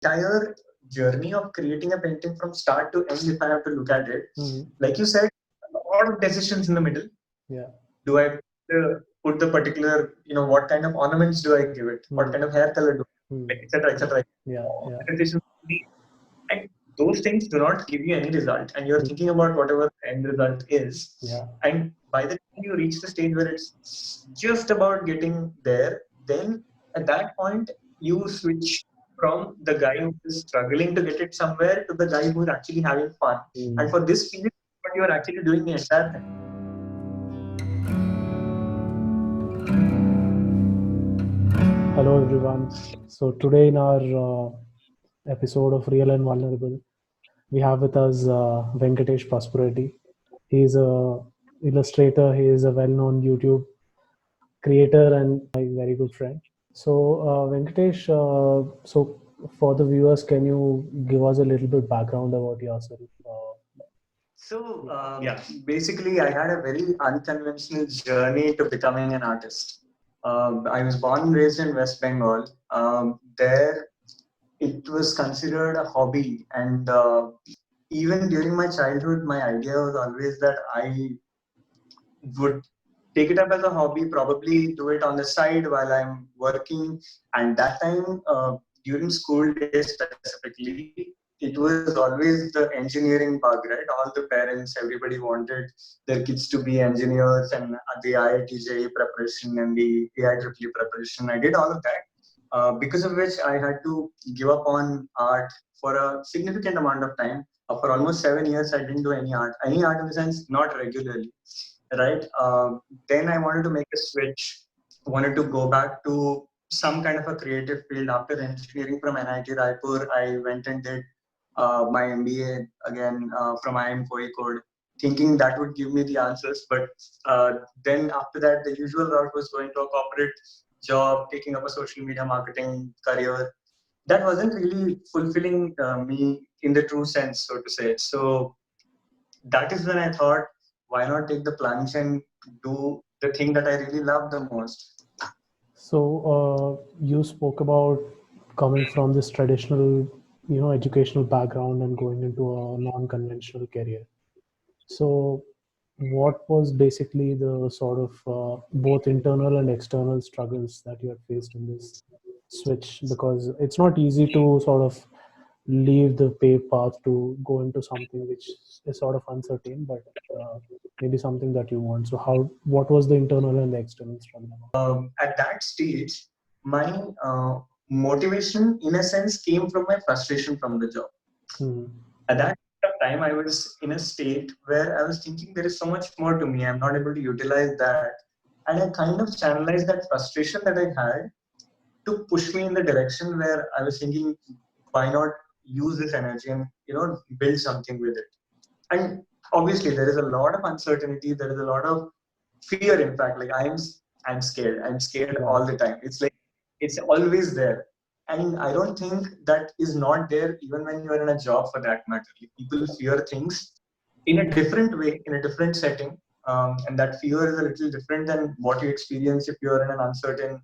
entire journey of creating a painting from start to end, if I have to look at it, like you said, a lot of decisions in the middle. Yeah. Do I put the particular, what kind of ornaments do I give it? What kind of hair color do I, like, etc., etc. Yeah. Decisions, and those things do not give you any result, and you're thinking about whatever the end result is. Yeah. And by the time you reach the stage where it's just about getting there, then at that point you switch from the guy who is struggling to get it somewhere to the guy who is actually having fun. And for this period, what you are actually doing the entire time. Hello everyone. So today in our episode of Real and Vulnerable, we have with us Venkatesh Paspureddy. He is a illustrator. He is a well-known YouTube creator and my very good friend. So Venkatesh, so for the viewers, can you give us a little bit background about yourself? Basically, I had a very unconventional journey to becoming an artist. I was born and raised in West Bengal. There, it was considered a hobby, and even during my childhood, my idea was always that I would take it up as a hobby, probably do it on the side while I'm working. And that time, during school days specifically, it was always the engineering bug, right? All the parents, everybody wanted their kids to be engineers, and the IIT JEE preparation and the AIEEE preparation. I did all of that. Because of which I had to give up on art for a significant amount of time. For almost 7 years, I didn't do any art. Any art in the sense, not regularly, right? Then I wanted to make a switch. Wanted to go back to some kind of a creative field. After engineering from NIT Raipur, I went and did my MBA again from IIM Kozhikode, thinking that would give me the answers. But then after that, the usual route was going to a corporate job, taking up a social media marketing career. That wasn't really fulfilling me in the true sense, so to say. So that is when I thought, why not take the plunge and do the thing that I really love the most? So you spoke about coming from this traditional, educational background and going into a non-conventional career. So what was basically the sort of both internal and external struggles that you had faced in this switch? Because it's not easy to sort of leave the paved path to go into something which is sort of uncertain, but maybe something that you want. So what was the internal and the external struggle about? At that stage, my motivation, in a sense, came from my frustration from the job. At that time, I was in a state where I was thinking there is so much more to me. I'm not able to utilize that. And I kind of channelized that frustration that I had to push me in the direction where I was thinking, why not use this energy and build something with it? And obviously, there is a lot of uncertainty. There is a lot of fear. In fact, like I'm scared. I'm scared all the time. It's like it's always there. And I don't think that is not there even when you are in a job for that matter. People fear things in a different way, in a different setting. And that fear is a little different than what you experience if you are in an uncertain,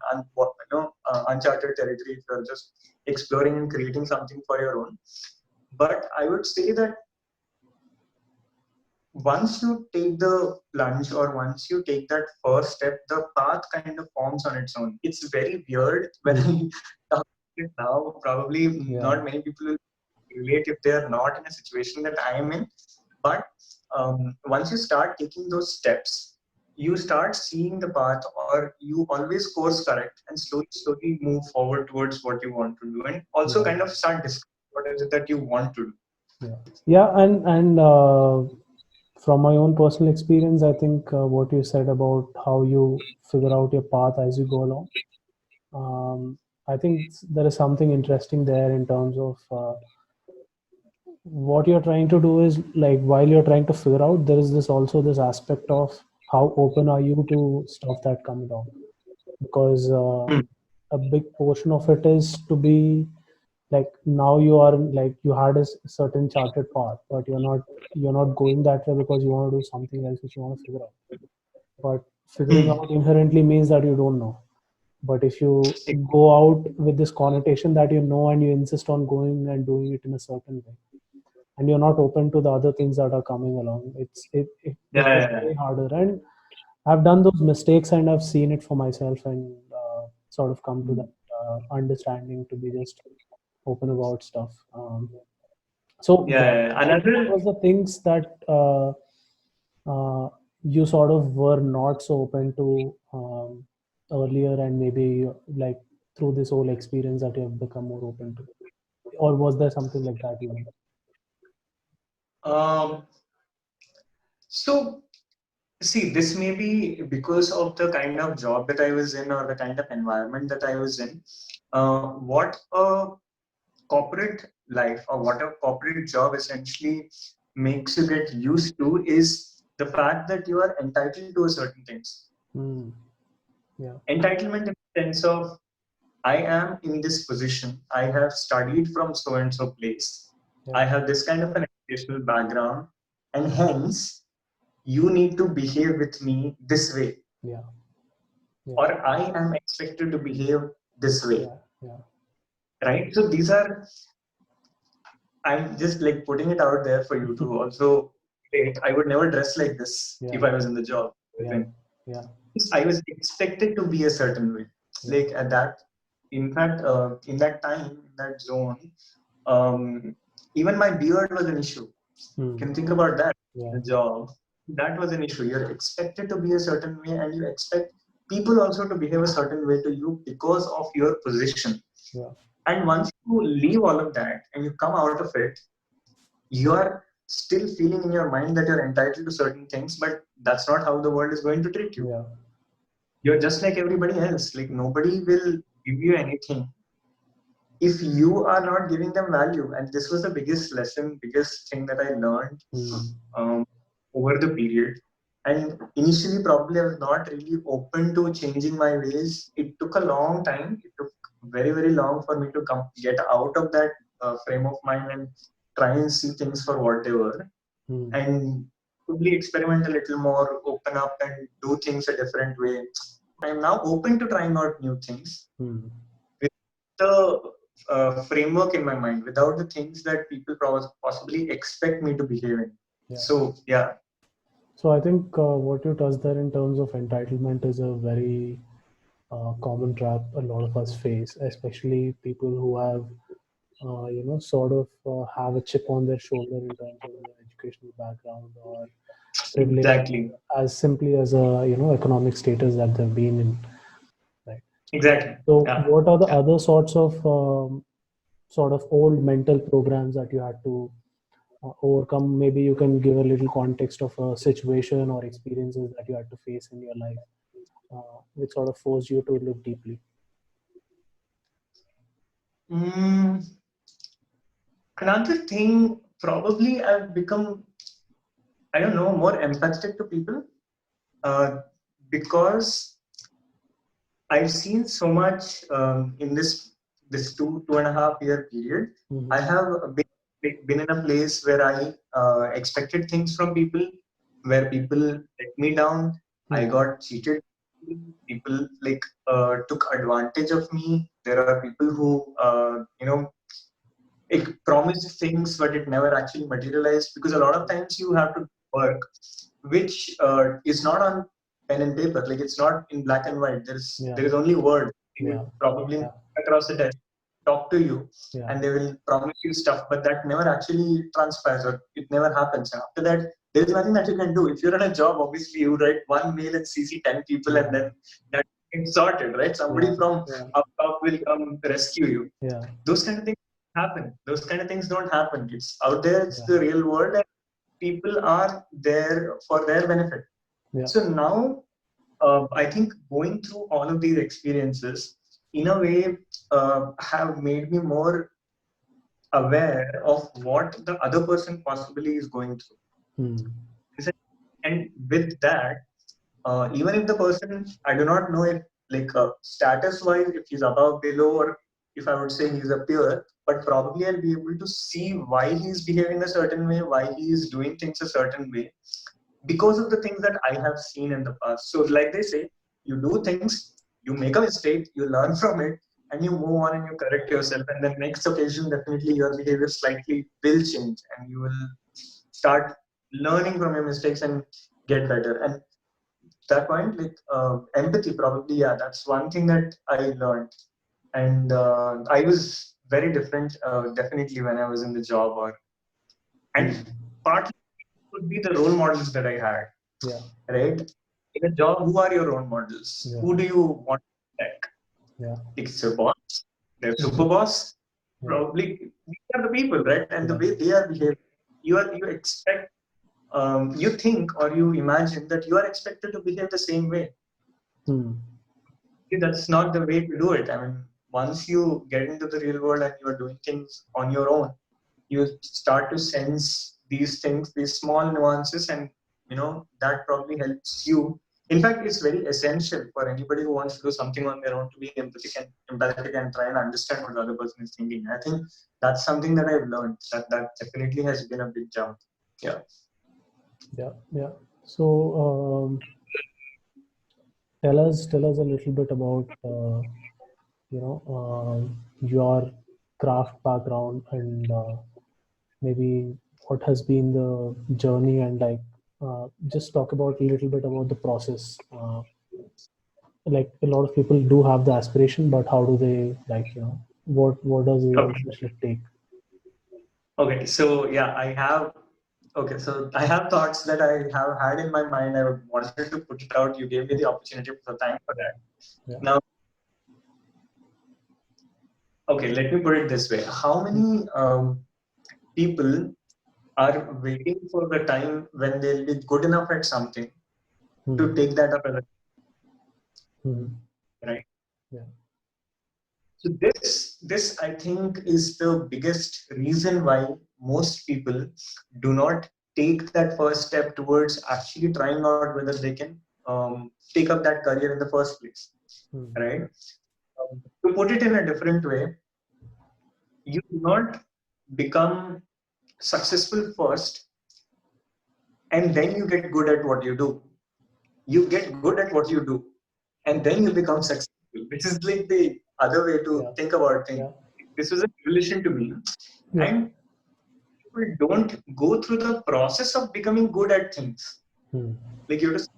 uncharted territory, if you're just exploring and creating something for your own. But I would say that once you take the plunge or once you take that first step, the path kind of forms on its own. It's very weird when I talk about it now. Probably not many people will relate if they are not in a situation that I am in. But once you start taking those steps, you start seeing the path, or you always course correct and slowly move forward towards what you want to do, and also kind of start discovering what is it that you want to do. Yeah, and from my own personal experience, I think what you said about how you figure out your path as you go along, I think there is something interesting there in terms of what you're trying to do is like while you're trying to figure out, there is this also this aspect of how open are you to stuff that comes down, because a big portion of it is to be like now you are like you had a certain charted path, but you're not going that way because you want to do something else which you want to figure out. But figuring out inherently means that you don't know. But if you go out with this connotation that you know and you insist on going and doing it in a certain way, and you're not open to the other things that are coming along, it Yeah, becomes yeah, yeah. way harder. And I've done those mistakes and I've seen it for myself, and sort of come to that understanding to be just open about stuff. So Yeah, yeah, yeah. what Another, was the things that uh, you sort of were not so open to earlier, and maybe like through this whole experience that you have become more open to, or was there something like that even? um, so see, this may be because of the kind of job that I was in or the kind of environment that I was in. What a corporate life or what a corporate job essentially makes you get used to is the fact that you are entitled to a certain things. Mm, yeah, Entitlement in the sense of I am in this position. I have studied from so and so place. yeah, I have this kind of an educational background, and hence you need to behave with me this way, yeah, yeah, or I am expected to behave this way, yeah, yeah, right? So these are, I'm just like putting it out there for you to also relate. I would never dress like this if yeah, I was in the job. yeah, yeah, I was expected to be a certain way. yeah. Like at that, in fact, in that time, in that zone, even my beard was an issue. Mm, Can you think about that? yeah, The job, that was an issue. You're expected to be a certain way, and you expect people also to behave a certain way to you because of your position. yeah, And once you leave all of that and you come out of it, you are still feeling in your mind that you're entitled to certain things, but that's not how the world is going to treat you. yeah, You're just like everybody else. Like nobody will give you anything if you are not giving them value. And this was the biggest lesson, biggest thing that I learned mm, um, over the period. And initially, probably I was not really open to changing my ways. It took a long time. It took very, very long for me to get out of that frame of mind and try and see things for what they were, mm, and probably experiment a little more, open up and do things a different way. I'm now open to trying out new things mm, with the framework in my mind, without the things that people possibly expect me to behave in. yeah. So yeah. So I think what you touched there in terms of entitlement is a very common trap a lot of us face, especially people who have, sort of have a chip on their shoulder in terms of their educational background or privilege, Exactly. or as simply as a economic status that they've been in. Right. Exactly. So, Yeah. what are the Yeah. other sorts of sort of old mental programs that you had to overcome? Maybe you can give a little context of a situation or experiences that you had to face in your life, which sort of forced you to look deeply. Mm, another thing, probably I've become, I don't know, more empathetic to people because I've seen so much in this 2.5 year period. I Mm-hmm. have been in a place where I expected things from people, where people let me down. I Mm, got cheated. People like took advantage of me. There are people who it promised things, but it never actually materialized, because a lot of times you have to work, which is not on pen and paper. Like it's not in black and white. yeah, There is only word. They will yeah, probably yeah, across the desk talk to you, yeah, and they will promise you stuff, but that never actually transpires, or it never happens. And after that, there is nothing that you can do. If you're in a job, obviously you write one mail and CC 10 people, and yeah, then that is sorted, right? yeah, Somebody from yeah, up top will come rescue you. yeah, Those kind of things happen. Those kind of things don't happen. It's out there. It's yeah, the real world, and people are there for their benefit. yeah. So now, I think going through all of these experiences, in a way, have made me more aware of what the other person possibly is going through. Mm, And with that, even if the person, I do not know if like status wise, if he's above, below, or if I would say he's a peer, but probably I'll be able to see why he's behaving a certain way, why he is doing things a certain way, because of the things that I have seen in the past. So like they say, you do things, You make a mistake, you learn from it, and you move on and you correct yourself. And then next occasion, definitely your behavior slightly will change, and you will start learning from your mistakes and get better. And that point, like empathy, probably, yeah, that's one thing that I learned. And I was very different, definitely, when I was in the job, and partly could be the role models that I had. Yeah. Right? In a job, who are your role models? Yeah. Who do you want to tech? Yeah. It's your boss, their super boss. Yeah. Probably these are the people, right? And the Yeah. way they are behaving, you expect, you think or you imagine that you are expected to behave the same way. That's not the way to do it. I mean, once you get into the real world and you are doing things on your own, you start to sense these things, these small nuances, and that probably helps you. In fact, it's very essential for anybody who wants to do something on their own to be empathetic and try and understand what the other person is thinking. I think that's something that I've learned. That definitely has been a big jump. Yeah. Yeah. So tell us a little bit about your craft background, and maybe what has been the journey, and just talk about a little bit about the process. Like, a lot of people do have the aspiration, but how do they, what does it take? Okay, so yeah, I have thoughts that I have had in my mind. I wanted to put it out. You gave me the opportunity, so thanks for that. Yeah. Now, okay, let me put it this way. How many people are waiting for the time when they'll be good enough at something to take that up as a right? Yeah. So this I think is the biggest reason why most people do not take that first step towards actually trying out whether they can take up that career in the first place, right? To put it in a different way, you do not become successful first and then you get good at what you do. You get good at what you do and then you become successful. This is like the other way to think about things. This was a revelation to me. And people don't go through the process of becoming good at things. Like, you have to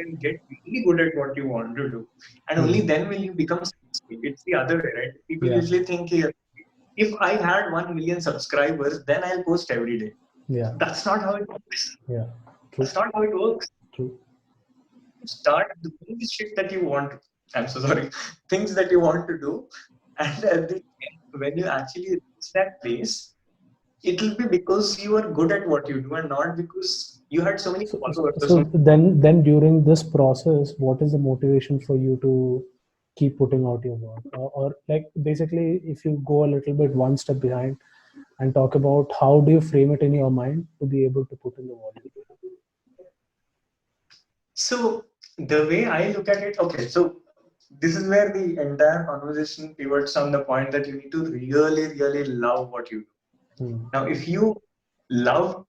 and get really good at what you want to do, and only then will you become successful. It's the other way, right? People usually think here, if I had 1 million subscribers, then I'll post every day. Yeah. That's not how it works. Yeah. True. That's not how it works. True. Start doing the shit that you want. I'm so sorry. Things that you want to do, and at the end, when you actually reach that place, it will be because you are good at what you do, and not because you had so many followers. So then during this process, what is the motivation for you to keep putting out your work? Or like, basically, if you go a little bit one step behind and talk about how do you frame it in your mind to be able to put in the volume? So the way I look at it, okay, so this is where the entire conversation pivots on the point that you need to really, really love what you do. Now, if you love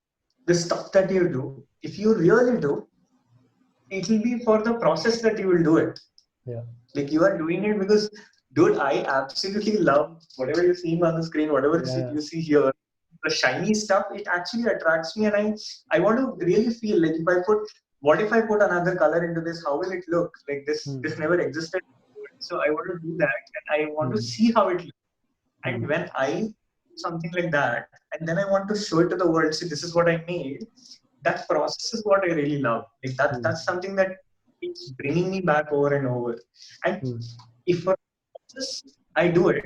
the stuff that you do, if you really do, it will be for the process that you will do it. Yeah. Like, you are doing it because, dude, I absolutely love whatever you're seeing on the screen, whatever you see here, the shiny stuff, it actually attracts me, and I want to really feel like, what if I put another color into this? How will it look? Like, this never existed. So I want to do that, and I want to see how it looks. And when I do something like that, and then I want to show it to the world, see, this is what I made. That process is what I really love. Like, that's something that keeps bringing me back over and over. And if for process I do it,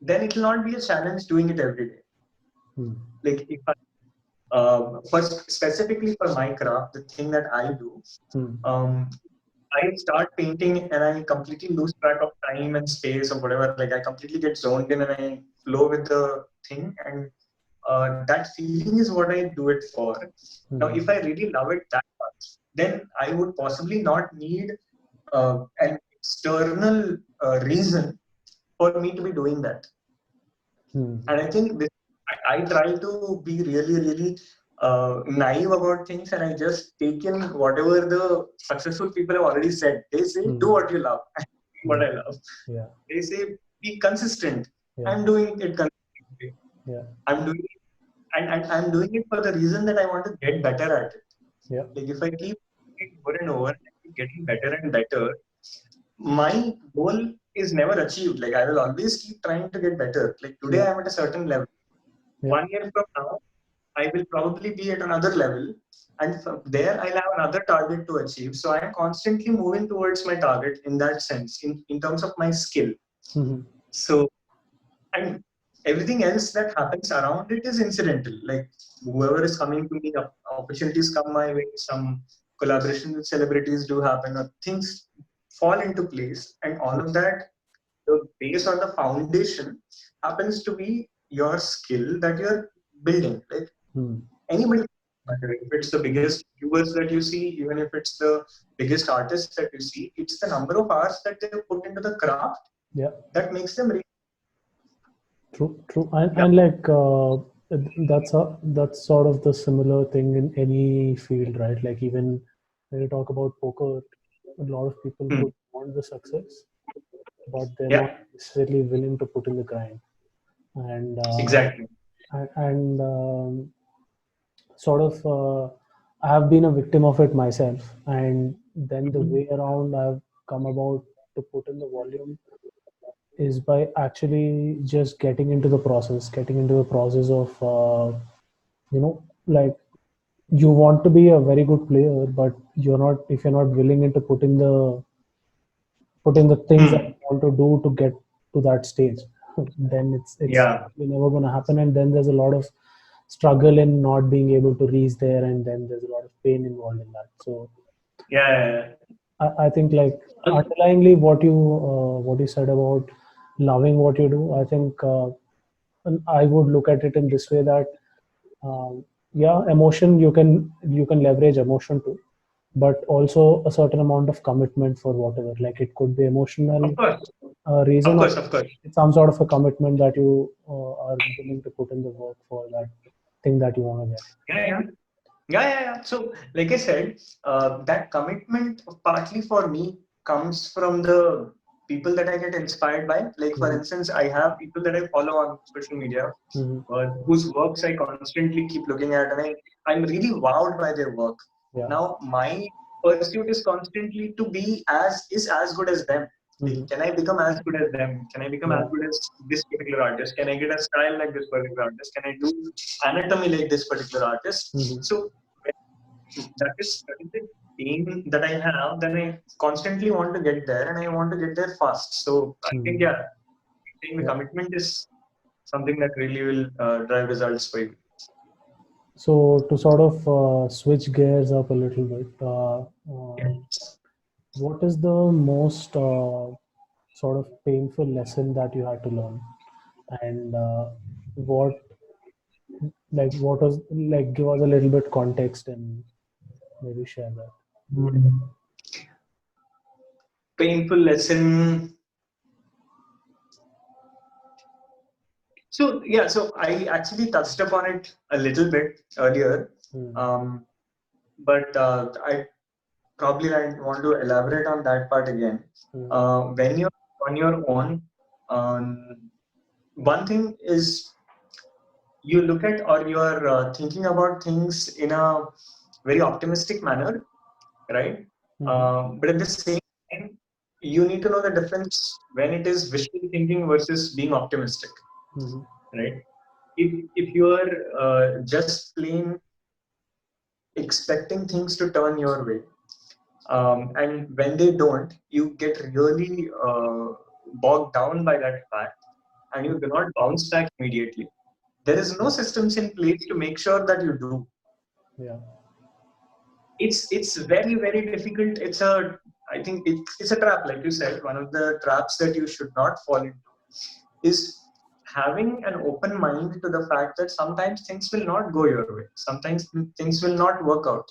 then it will not be a challenge doing it every day. Like, if I, first, specifically for my craft, the thing that I do, I start painting and I completely lose track of time and space or whatever. Like, I completely get zoned in and I flow with the thing, and that feeling is what I do it for. Now, if I really love it that much, then I would possibly not need an external reason for me to be doing that. And I think I try to be really, really naive about things, and I just take in whatever the successful people have already said. They say, do what you love. what I love. Yeah. They say be consistent. Yeah. I'm doing it consistently. Yeah. I'm doing it, and I'm doing it for the reason that I want to get better at it. Yeah. Like if I keep doing it over and over, and keep getting better and better, my goal is never achieved. Like I will always keep trying to get better. Like today I'm at a certain level. Yeah. 1 year from now, I will probably be at another level, and from there I'll have another target to achieve. So I am constantly moving towards my target in that sense, in terms of my skill. Mm-hmm. So, and everything else that happens around it is incidental. Like whoever is coming to me, opportunities come my way, some collaboration with celebrities do happen, or things fall into place, and all of that, the base or the foundation happens to be your skill that you're building. Like anybody, if it's the biggest viewers that you see, even if it's the biggest artists that you see, it's the number of hours that they put into the craft that makes them really. True. And like that's sort of the similar thing in any field, right? Like even when you talk about poker, a lot of people would want the success, but they're not necessarily willing to put in the grind. And Exactly. And sort of I have been a victim of it myself, and then the way around I've come about to put in the volume is by actually just getting into the process of like you want to be a very good player, but if you're not willing into putting the things that you want to do to get to that stage, then it's never going to happen. And then there's a lot of struggle in not being able to reach there, and then there's a lot of pain involved in that. So I think like underlyingly what you said about loving what you do, I think I would look at it in this way that emotion, you can leverage emotion too, but also a certain amount of commitment for whatever. Like it could be emotional reason, Of course. It's some sort of a commitment that you are willing to put in the work for that thing that you want to get. Yeah. So, like I said, that commitment partly for me comes from the people that I get inspired by. Like, for instance, I have people that I follow on social media, whose works I constantly keep looking at, and I'm really wowed by their work. Now, my pursuit is constantly to be as good as them. Can I become as good as them? Can I become as good as this particular artist? Can I get a style like this particular artist? Can I do anatomy like this particular artist? So that is the aim that I have. Then I constantly want to get there, and I want to get there fast. So I think the commitment is something that really will drive results for you. So to sort of switch gears up a little bit, what is the most sort of painful lesson that you had to learn, and what was like, give us a little bit context and maybe share that. Painful lesson. So I actually touched upon it a little bit earlier, but I probably want to elaborate on that part again. When you're on your own, one thing is you look at, or you're thinking about things in a very optimistic manner, right? But at the same time, you need to know the difference when it is wishful thinking versus being optimistic, right? If you are just plain expecting things to turn your way, and when they don't, you get really bogged down by that fact, and you do not bounce back immediately. There is no systems in place to make sure that you do. It's very, very difficult. I think it's a trap, like you said. One of the traps that you should not fall into is having an open mind to the fact that sometimes things will not go your way. Sometimes things will not work out.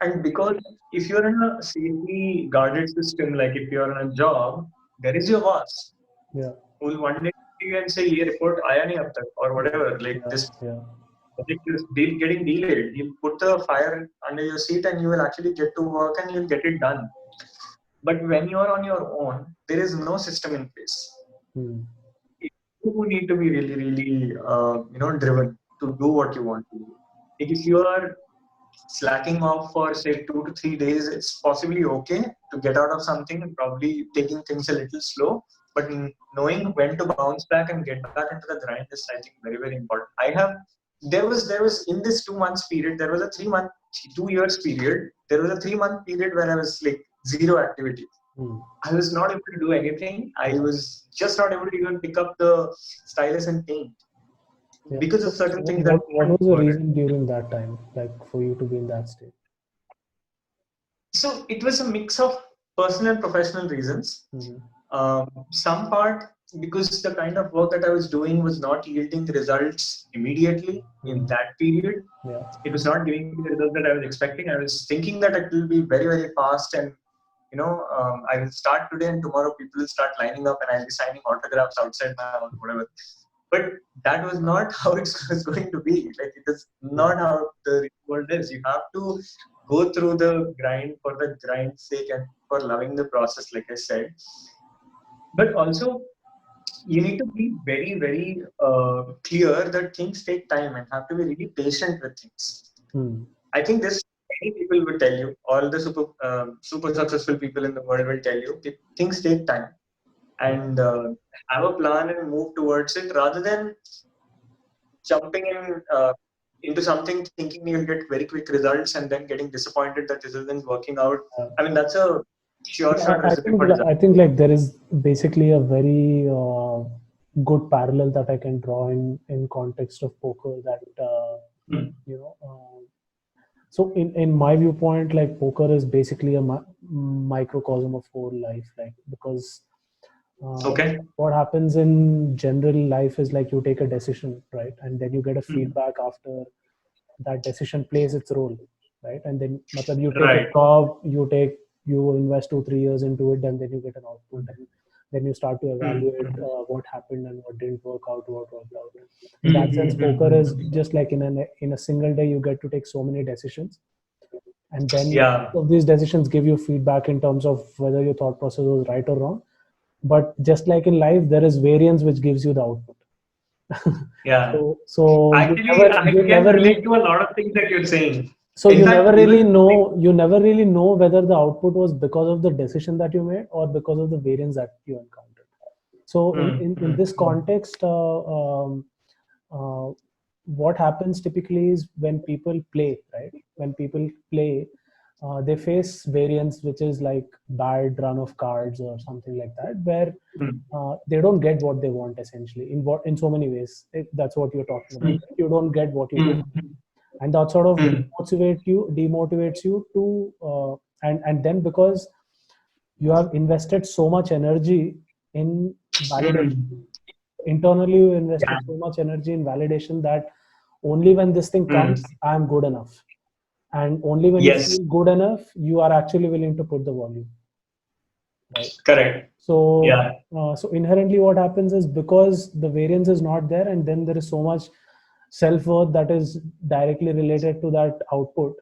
And because if you're in a safely guarded system, like if you're in a job, there is your boss who will one day you and say, "Ye report aaya nahi ab tak," or whatever. Like this project is getting delayed. You put the fire under your seat, and you will actually get to work, and you'll get it done. But when you are on your own, there is no system in place. You need to be really, really, driven to do what you want to do. Like if you are slacking off for say 2 to 3 days, it's possibly okay to get out of something and probably taking things a little slow. But knowing when to bounce back and get back into the grind is, I think, very, very important. There was in this 2 months period, there was a 3 month, 2 years period. There was a 3 month period where I was like zero activity. I was not able to do anything. I was just not able to even pick up the stylus and paint because of certain things that. What was the reason during that time, like for you to be in that state? So it was a mix of personal and professional reasons. Some part because the kind of work that I was doing was not yielding results immediately in that period. It was not giving me the results that I was expecting. I was thinking that it will be very, very fast and I will start today and tomorrow people will start lining up and I'll be signing autographs outside my house, whatever. But that was not how it was going to be. Like it is not how the world is. You have to go through the grind for the grind's sake and for loving the process, like I said. But also, you need to be very, very clear that things take time and have to be really patient with things. I think this many people will tell you, all the super successful people in the world will tell you, things take time. And have a plan and move towards it rather than jumping into something thinking you'll get very quick results and then getting disappointed that this isn't working out. I mean, that's a sure shot recipe for disaster. I think like there is basically a very good parallel that I can draw in context of poker that so in my viewpoint, like poker is basically a microcosm of whole life, like because what happens in general life is like you take a decision, right, and then you get a feedback after that decision plays its role, right, and then you take a job, you invest 2-3 years into it, and then you get an output, and then you start to evaluate what happened and what didn't work out, what worked out. In that sense, poker is just like in a single day you get to take so many decisions, and then of these decisions give you feedback in terms of whether your thought process was right or wrong. But just like in life, there is variance which gives you the output. So actually, I can relate to a lot of things that you're saying. So you never really know whether the output was because of the decision that you made or because of the variance that you encountered. So in this context, what happens typically is when people play, right? When people play, they face variance, which is like bad run of cards or something like that, where they don't get what they want essentially in so many ways. That's what you're talking about. You don't get what you want, and that sort of demotivates you to, and then because you have invested so much energy in validation. Internally, you invested so much energy in validation that only when this thing comes, I'm good enough. And only when you feel good enough, you are actually willing to put the volume. Right? Correct. So, so inherently what happens is because the variance is not there, and then there is so much self-worth that is directly related to that output.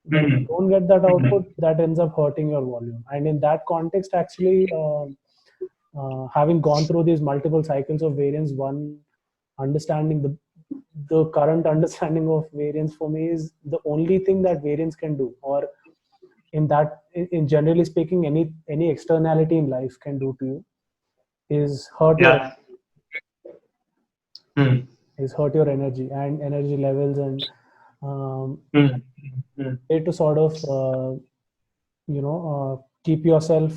When you don't get that output, that ends up hurting your volume. And in that context, actually, having gone through these multiple cycles of variance, one understanding the current understanding of variance for me is the only thing that variance can do, or in generally speaking, any externality in life can do to you is hurt your energy and energy levels, and way to sort of keep yourself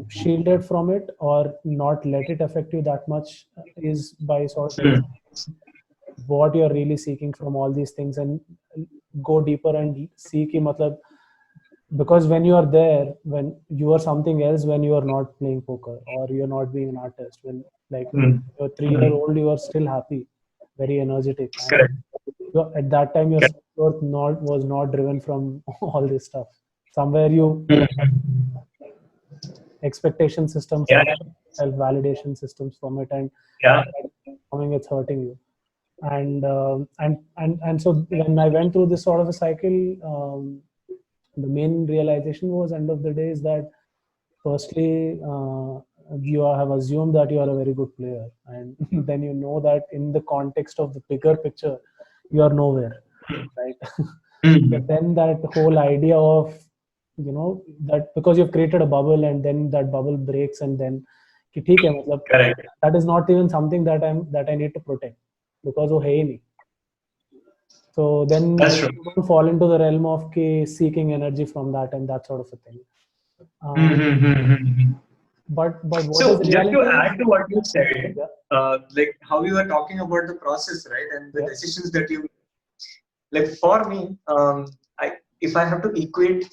shielded from it or not let it affect you that much is by sort of what you're really seeking from all these things, and go deeper and seek because when you are there, when you are something else, when you are not playing poker or you're not being an artist, when like you're 3-year-old, you are still happy, very energetic, and at that time your self-worth was not driven from all this stuff. Somewhere you expectation systems, self-validation systems from it, and it's hurting you. And so when I went through this sort of a cycle, the main realization was end of the day is that firstly, you have assumed that you are a very good player, and then you know that in the context of the bigger picture, you are nowhere, right? But then that whole idea of, that because you've created a bubble and then that bubble breaks, and then कि ठीक है, मतलब Correct. that is not even something that I need to protect because वो है ही नहीं. So then That's true. you don't fall into the realm of seeking energy from that and that sort of a thing. But what So is just reality? to add to what you said, Yeah. like how you were talking about the process, right, and the Yeah. decisions that you like. For me, if I have to equate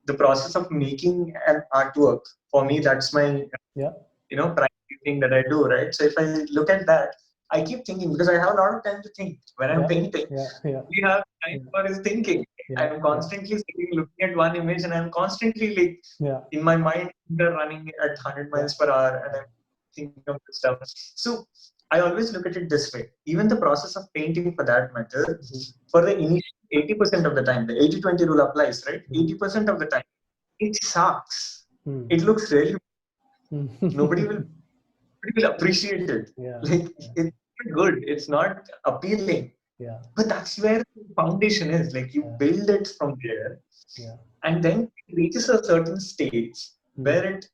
the process of making an artwork, for me that's my Yeah. primary thing that I do, right? So if I look at that, I keep thinking because I have a lot of time to think when I'm Yeah. painting. Yeah. We have time for is thinking. Yeah. I'm constantly sitting looking at one image, and I'm constantly like Yeah. in my mind they're running at 100 miles per hour, and I'm thinking of this stuff. So I always look at it this way. Even the process of painting, for that matter, for the initial 80% of the time, the 80-20 rule applies, right? 80% of the time, it sucks. It looks really. Nobody will appreciate it. Yeah. Like it's not good. It's not appealing. Yeah. But that's where the foundation is. Like you build it from there, Yeah. and then it reaches a certain stage where it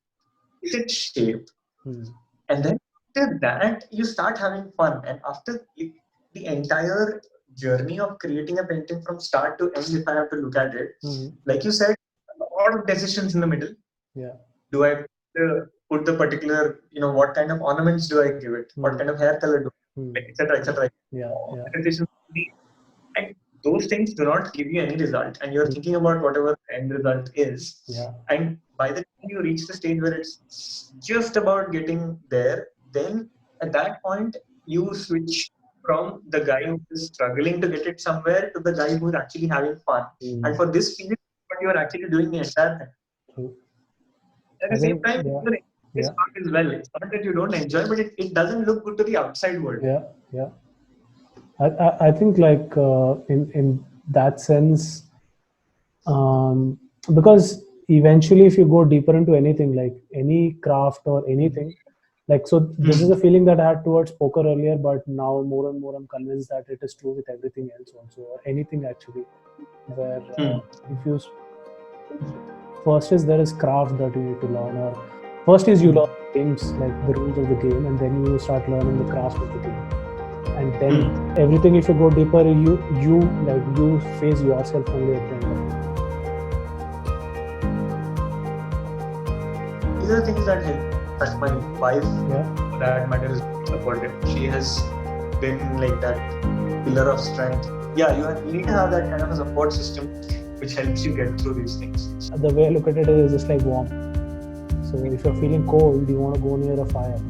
is its shape, and then after that you start having fun. And after the entire journey of creating a painting from start to end, if I have to look at it, like you said, a lot of decisions in the middle. Yeah. Do I put the particular, what kind of ornaments do I give it? What kind of hair color do I, etc., etc. Yeah. And those things do not give you any result, and you're thinking about whatever the end result is. Yeah. And by the time you reach the stage where it's just about getting there, then at that point you switch from the guy who is struggling to get it somewhere to the guy who is actually having fun. And for this period, what you are actually doing the entire thing. True. At the same time, this part as well. It's not that you don't enjoy, but it doesn't look good to the outside world. Yeah. Yeah. I think like in that sense, because eventually if you go deeper into anything, like any craft or anything, like, so this is a feeling that I had towards poker earlier, but now more and more I'm convinced that it is true with everything else also, or anything actually, where if you first is there is craft that you need to learn, or first is you learn games, like the rules of the game, and then you start learning the craft of the game. And then everything, if you go deeper, you face yourself only at the end of it. These are things that help. That's my wife, for that matter, is supportive. She has been like that pillar of strength. Yeah, you need to have that kind of a support system which helps you get through these things. The way I look at it is just like warm. So if you're feeling cold, you want to go near a fire.